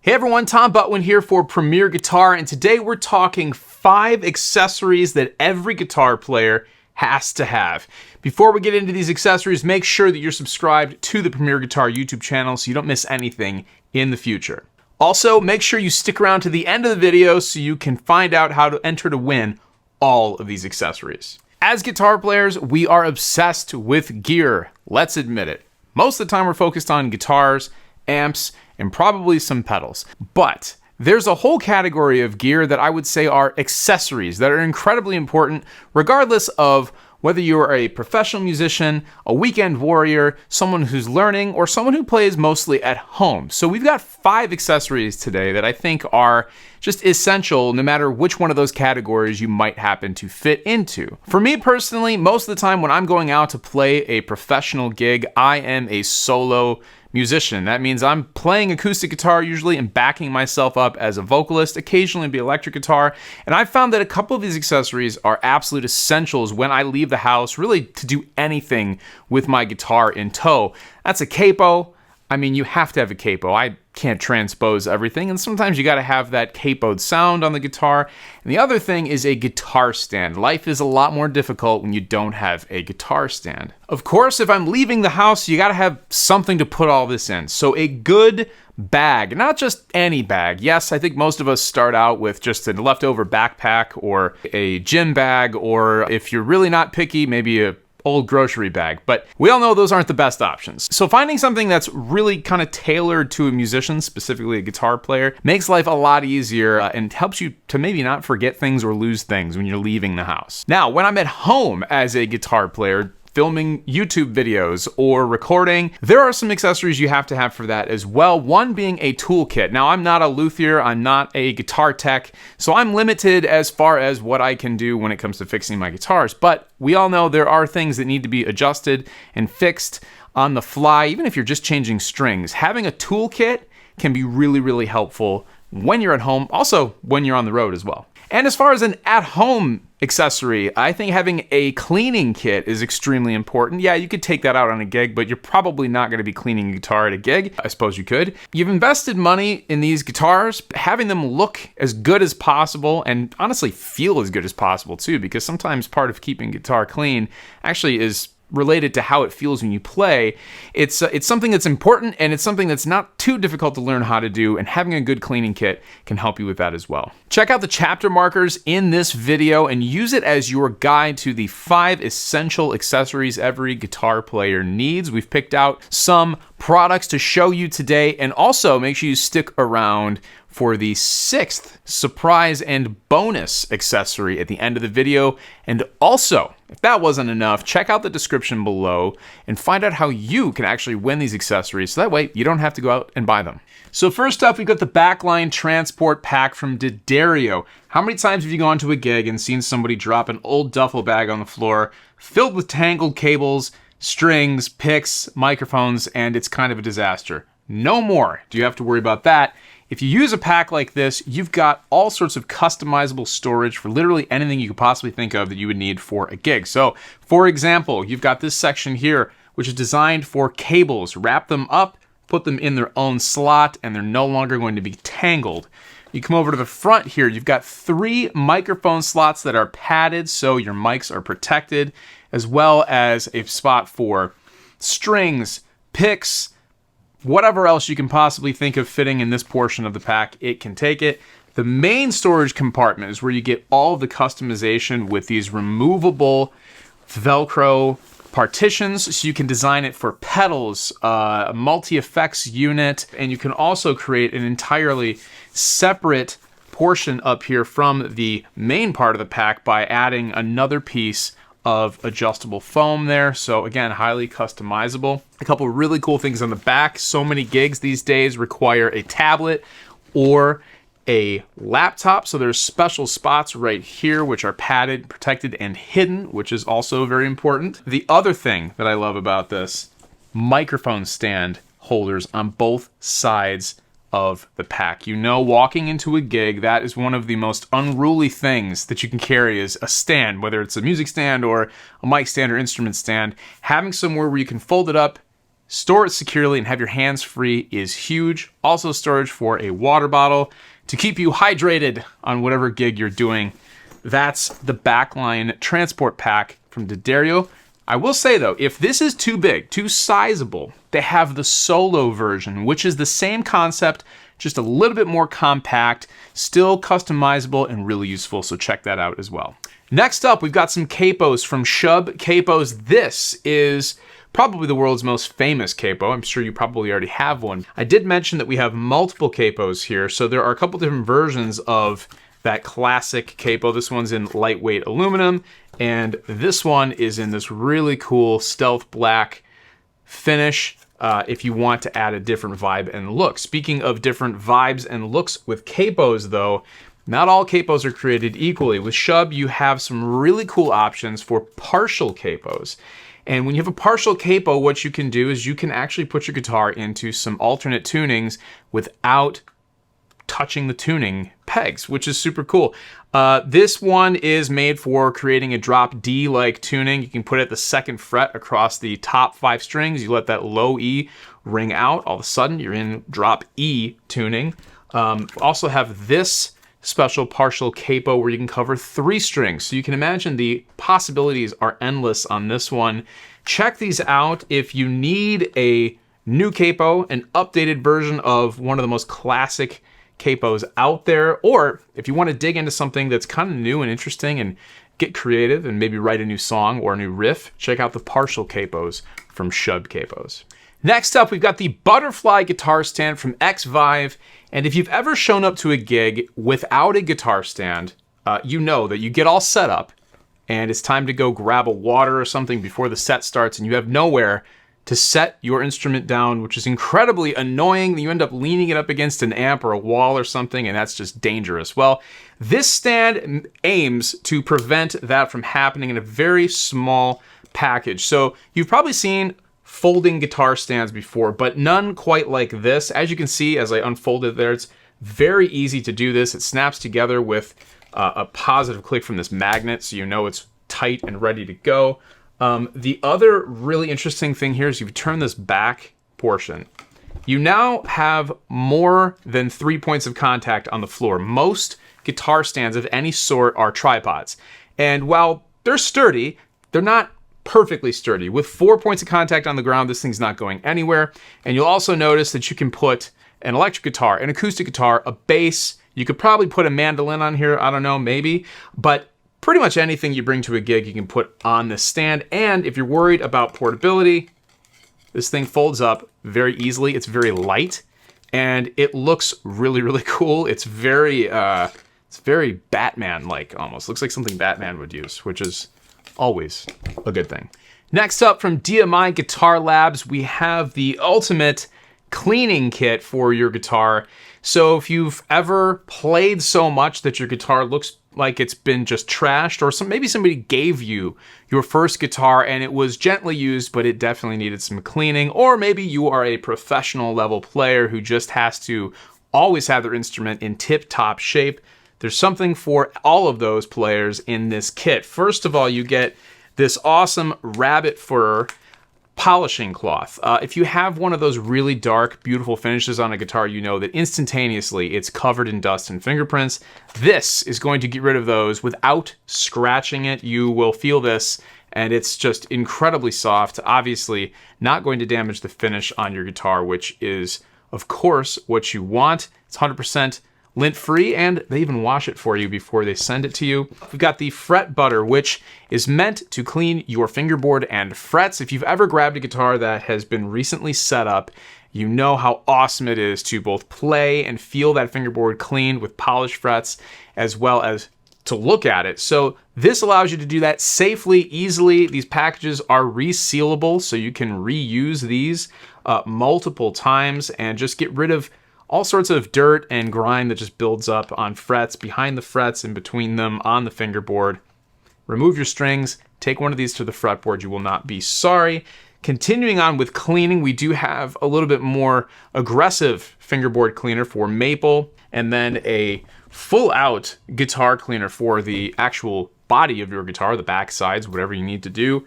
Hey everyone, Tom Butwin here for Premier Guitar, and today we're talking 5 accessories that every guitar player has to have. Before we get into these accessories, make sure that you're subscribed to the Premier Guitar YouTube channel so you don't miss anything in the future. Also, make sure you stick around to the end of the video so you can find out how to enter to win all of these accessories. As guitar players, we are obsessed with gear. Let's admit it. Most of the time we're focused on guitars, amps, and probably some pedals. But there's a whole category of gear that I would say are accessories that are incredibly important, regardless of whether you're a professional musician, a weekend warrior, someone who's learning, or someone who plays mostly at home. So we've got 5 accessories today that I think are just essential no matter which one of those categories you might happen to fit into. For me personally, most of the time when I'm going out to play a professional gig, I am a solo musician. That means I'm playing acoustic guitar usually and backing myself up as a vocalist, occasionally be electric guitar. And I've found that a couple of these accessories are absolute essentials when I leave the house, really to do anything with my guitar in tow. That's a capo. I mean, you have to have a capo. I can't transpose everything, and sometimes you gotta have that capoed sound on the guitar. And the other thing is a guitar stand. Life is a lot more difficult when you don't have a guitar stand. Of course, if I'm leaving the house, you gotta have something to put all this in. So a good bag, not just any bag. Yes, I think most of us start out with just a leftover backpack or a gym bag, or if you're really not picky, maybe a old grocery bag, but we all know those aren't the best options. So finding something that's really kind of tailored to a musician, specifically a guitar player, makes life a lot easier and helps you to maybe not forget things or lose things when you're leaving the house. Now, when I'm at home as a guitar player, filming YouTube videos or recording, there are some accessories you have to have for that as well. One being a toolkit. Now, I'm not a luthier, I'm not a guitar tech, so I'm limited as far as what I can do when it comes to fixing my guitars. But we all know there are things that need to be adjusted and fixed on the fly, even if you're just changing strings. Having a toolkit can be really, really helpful when you're at home, also when you're on the road as well. And as far as an at-home accessory, I think having a cleaning kit is extremely important. Yeah, you could take that out on a gig, but you're probably not going to be cleaning a guitar at a gig. I suppose you could. You've invested money in these guitars, having them look as good as possible and honestly feel as good as possible too, because sometimes part of keeping guitar clean actually is related to how it feels when you play. It's something that's important, and it's something that's not too difficult to learn how to do, and having a good cleaning kit can help you with that as well. Check out the chapter markers in this video and use it as your guide to the 5 essential accessories every guitar player needs. We've picked out some products to show you today, and also make sure you stick around for the 6th surprise and bonus accessory at the end of the video. And also, if that wasn't enough, check out the description below and find out how you can actually win these accessories, so that way you don't have to go out and buy them. So first up, we've got the Backline Transport Pack from D'Addario. How many times have you gone to a gig and seen somebody drop an old duffel bag on the floor filled with tangled cables, strings, picks, microphones, and it's kind of a disaster? No more do you have to worry about that. If you use a pack like this, you've got all sorts of customizable storage for literally anything you could possibly think of that you would need for a gig. So, for example, you've got this section here, which is designed for cables. Wrap them up, put them in their own slot, and they're no longer going to be tangled. You come over to the front here, you've got 3 microphone slots that are padded so your mics are protected, as well as a spot for strings, picks, whatever else you can possibly think of fitting in this portion of the pack, it can take it. The main storage compartment is where you get all of the customization with these removable Velcro partitions, so you can design it for pedals, a multi-effects unit, and you can also create an entirely separate portion up here from the main part of the pack by adding another piece of adjustable foam there. So again, highly customizable. A couple of really cool things on the back. So many gigs these days require a tablet or a laptop. So there's special spots right here which are padded, protected, and hidden, which is also very important. The other thing that I love about this, microphone stand holders on both sides of the pack. You know, walking into a gig, that is one of the most unruly things that you can carry is a stand, whether it's a music stand or a mic stand or instrument stand. Having somewhere where you can fold it up store it securely, and have your hands free is huge. Also storage for a water bottle to keep you hydrated on whatever gig you're doing. That's the Backline transport pack from D'Addario. I will say though, if this is too big, too sizable, they have the solo version, which is the same concept, just a little bit more compact, still customizable and really useful, so check that out as well. Next up, we've got some Capos from Shubb. Capos, this is probably the world's most famous capo. I'm sure you probably already have one. I did mention that we have multiple capos here, so there are a couple different versions of that classic capo. This one's in lightweight aluminum, and this one is in this really cool stealth black finish if you want to add a different vibe and look. Speaking of different vibes and looks with capos though, not all capos are created equally. With Shubb, you have some really cool options for partial capos. And when you have a partial capo, what you can do is you can actually put your guitar into some alternate tunings without touching the tuning pegs, which is super cool. This one is made for creating a drop D-like tuning. You can put it at the 2nd fret across the top 5 strings. You let that low E ring out. All of a sudden, you're in drop E tuning. Also have this special partial capo where you can cover 3 strings. So you can imagine the possibilities are endless on this one. Check these out if you need a new capo, an updated version of one of the most classic capos out there, or if you want to dig into something that's kind of new and interesting and get creative and maybe write a new song or a new riff, check out the partial capos from Shubb Capos. Next up, we've got the Butterfly guitar stand from XVive. And if you've ever shown up to a gig without a guitar stand, you know that you get all set up and it's time to go grab a water or something before the set starts and you have nowhere to set your instrument down, which is incredibly annoying. You end up leaning it up against an amp or a wall or something, and that's just dangerous. Well, this stand aims to prevent that from happening in a very small package. So you've probably seen folding guitar stands before, but none quite like this. As you can see, as I unfold it there, it's very easy to do this. It snaps together with a positive click from this magnet, so you know it's tight and ready to go. The other really interesting thing here is you turn this back portion. You now have more than 3 points of contact on the floor. Most guitar stands of any sort are tripods. And while they're sturdy, they're not perfectly sturdy. With 4 points of contact on the ground, this thing's not going anywhere. And you'll also notice that you can put an electric guitar, an acoustic guitar, a bass. You could probably put a mandolin on here. I don't know, maybe. But pretty much anything you bring to a gig, you can put on this stand. And if you're worried about portability, this thing folds up very easily. It's very light and it looks really, really cool. It's very Batman-like almost. Looks like something Batman would use, which is always a good thing. Next up from DMI Guitar Labs, we have the ultimate cleaning kit for your guitar. So if you've ever played so much that your guitar looks like it's been just trashed, or maybe somebody gave you your first guitar and it was gently used, but it definitely needed some cleaning, or maybe you are a professional level player who just has to always have their instrument in tip-top shape, there's something for all of those players in this kit. First of all, you get this awesome rabbit fur polishing cloth. If you have one of those really dark, beautiful finishes on a guitar, you know that instantaneously it's covered in dust and fingerprints. This is going to get rid of those without scratching it. You will feel this, and it's just incredibly soft. Obviously, not going to damage the finish on your guitar, which is, of course, what you want. It's 100% lint-free, and they even wash it for you before they send it to you. We've got the fret butter, which is meant to clean your fingerboard and frets. If you've ever grabbed a guitar that has been recently set up, you know how awesome it is to both play and feel that fingerboard cleaned with polished frets, as well as to look at it. So this allows you to do that safely, easily. These packages are resealable, so you can reuse these multiple times and just get rid of all sorts of dirt and grime that just builds up on frets, behind the frets, in between them, on the fingerboard. Remove your strings, take one of these to the fretboard, you will not be sorry. Continuing on with cleaning, we do have a little bit more aggressive fingerboard cleaner for maple, and then a full-out guitar cleaner for the actual body of your guitar, the back sides, whatever you need to do.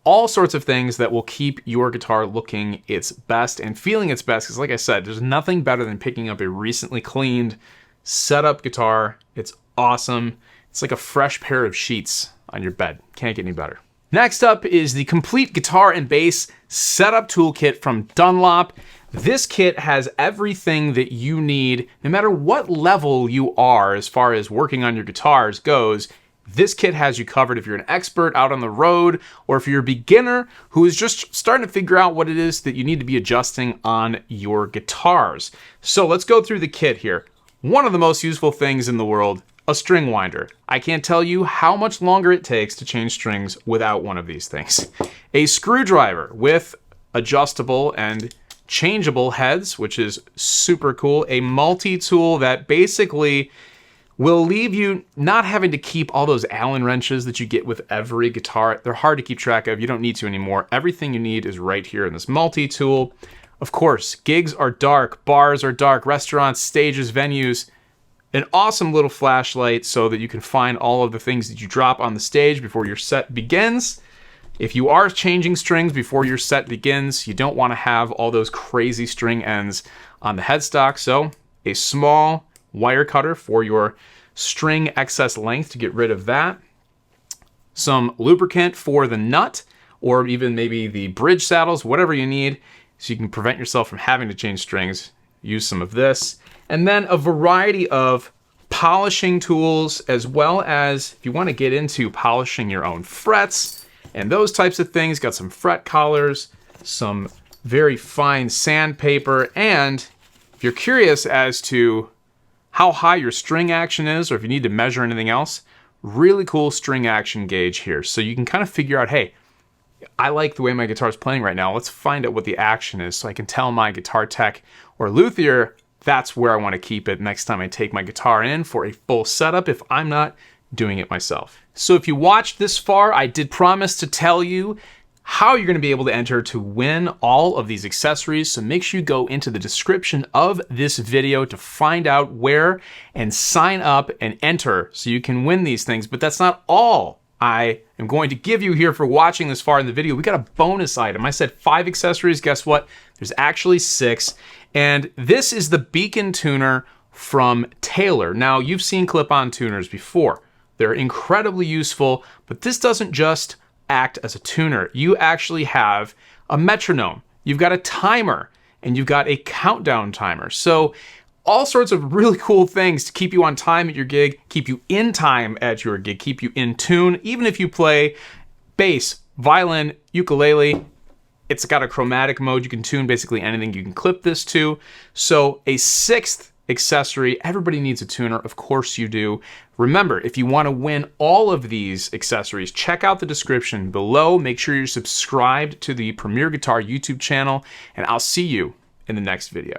all sorts of things that will keep your guitar looking its best and feeling its best. Because like I said, there's nothing better than picking up a recently cleaned, set up guitar. It's awesome. It's like a fresh pair of sheets on your bed. Can't get any better. Next up is the complete guitar and bass setup toolkit from Dunlop. This kit has everything that you need, no matter what level you are as far as working on your guitars goes. This kit has you covered if you're an expert out on the road, or if you're a beginner who is just starting to figure out what it is that you need to be adjusting on your guitars. So let's go through the kit here. One of the most useful things in the world, a string winder. I can't tell you how much longer it takes to change strings without one of these things. A screwdriver with adjustable and changeable heads, which is super cool. A multi-tool that basically will leave you not having to keep all those Allen wrenches that you get with every guitar. They're hard to keep track of. You don't need to anymore. Everything you need is right here in this multi-tool. Of course, gigs are dark, bars are dark, restaurants, stages, venues. An awesome little flashlight so that you can find all of the things that you drop on the stage before your set begins. If you are changing strings before your set begins, you don't want to have all those crazy string ends on the headstock. So a small wire cutter for your string excess length to get rid of that. Some lubricant for the nut, or even maybe the bridge saddles, whatever you need, so you can prevent yourself from having to change strings. Use some of this. And then a variety of polishing tools, as well as if you want to get into polishing your own frets and those types of things. Got some fret collars, some very fine sandpaper, and if you're curious as to how high your string action is, or if you need to measure anything else, really cool string action gauge here. So you can kind of figure out, hey, I like the way my guitar is playing right now. Let's find out what the action is so I can tell my guitar tech or luthier that's where I want to keep it next time I take my guitar in for a full setup if I'm not doing it myself. So if you watched this far, I did promise to tell you how you're going to be able to enter to win all of these accessories. So make sure you go into the description of this video to find out where and sign up and enter so you can win these things. But that's not all I am going to give you here for watching this far in the video. We got a bonus item. I said 5 accessories. Guess what? There's actually 6. And this is the beacon tuner from Taylor. Now, you've seen clip-on tuners before. They're incredibly useful, but this doesn't just act as a tuner. You actually have a metronome. You've got a timer, and you've got a countdown timer. So all sorts of really cool things to keep you on time at your gig, keep you in time at your gig, keep you in tune, even if you play bass, violin, ukulele. It's got a chromatic mode. You can tune basically anything you can clip this to. So a 6th accessory. Everybody needs a tuner. Of course you do. Remember, if you want to win all of these accessories, check out the description below. Make sure you're subscribed to the Premier Guitar YouTube channel, and I'll see you in the next video.